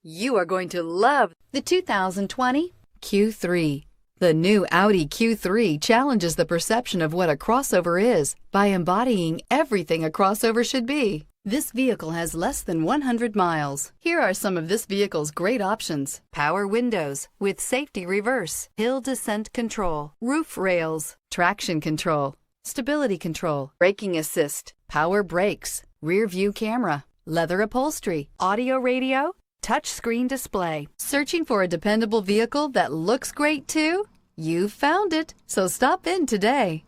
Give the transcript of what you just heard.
You are going to love the 2020 Q3. The new Audi Q3 challenges the perception of what a crossover is by embodying everything a crossover should be. This vehicle has less than 100 miles. Here are some of this vehicle's great options: power windows with safety reverse, hill descent control, roof rails, traction control, stability control, braking assist, power brakes, rear view camera, leather upholstery, audio radio, touchscreen display. Searching for a dependable vehicle that looks great too? You've found it, so stop in today.